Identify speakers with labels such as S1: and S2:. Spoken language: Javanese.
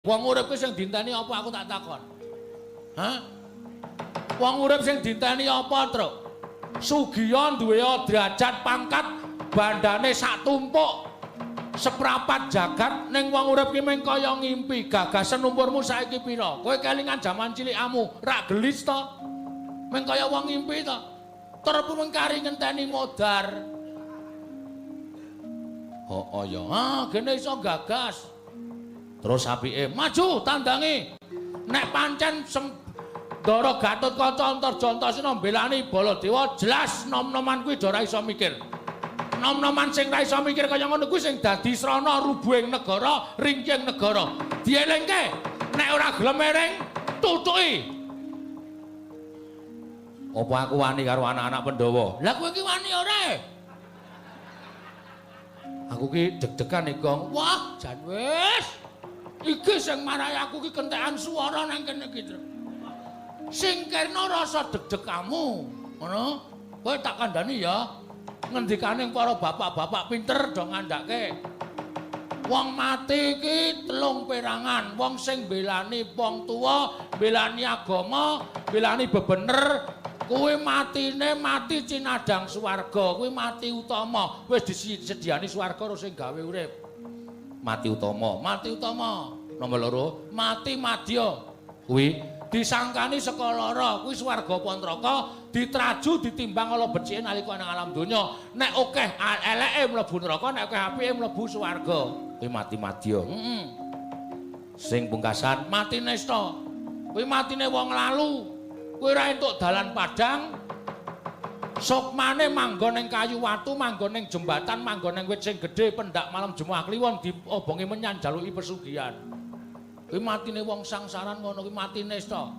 S1: Wong urip kuwi sing dinteni apa aku tak takon. Hah? Wong urip sing dinteni apa, Truk? Sugiya duwe derajat pangkat bandane sak tumpuk. Seprapat jagat ning wong urip ki mung kaya ngimpi. Gagasan umurmu saiki pira? Kowe kelingan jaman cilikamu, rak gelis to? Mung kaya wong ngimpi to. Terus mung kari ngenteni modar. Oh ya, gene iso gagas. Terus apike maju tandangi. Nek pancen Ndara Gatotkaca Antarjantasena mbelani Baladewa jelas nom-noman kuwi ora iso mikir. Nom-noman sing ra iso mikir kaya ngono kuwi sing dadi srana rubuhing negara, ringking negara. Dielingke nek ora gelem ering tutuki. Apa aku wani karo anak-anak Pandhawa? Lah kowe iki wani ora? Aku ki deg-degan nih, Gong. Wah, jan wis. Iki sing marai aku ki kentekan swara nang kene iki, Truk. Singkirna rasa deg-degamu, ngono. Kowe tak kandhani ya. Ngendikaning para bapak-bapak pinter do ngandhake. Wong mati iki telung perangan, wong sing belani wong tuwa, belani agama, belani bebener, kuwi matine mati cinadang swarga, kuwi mati utama. Wis disediani swarga karo sing gawe urip. Mati utama. Nomor loro, mati madya. Kuwi disangkani saka lara, kuwi swarga apa neraka, ditraju ditimbang ala becike nalika nang alam donya. Nek akeh eleke mlebu neraka, nek akeh apike mlebu swarga. Kuwi mati madya. Sing pungkasan mati nesta. Kuwi matine wong lalu. Kuwi ora entuk dalan padhang. Sukmane manggon ning kayu watu, manggon ning jembatan, manggon ning wit sing gedhe, pendak malam Jumat Kliwon diobongi menyan jaluki pesugihan. Kuwi matine wong sangsaran ngono kuwi matine sta.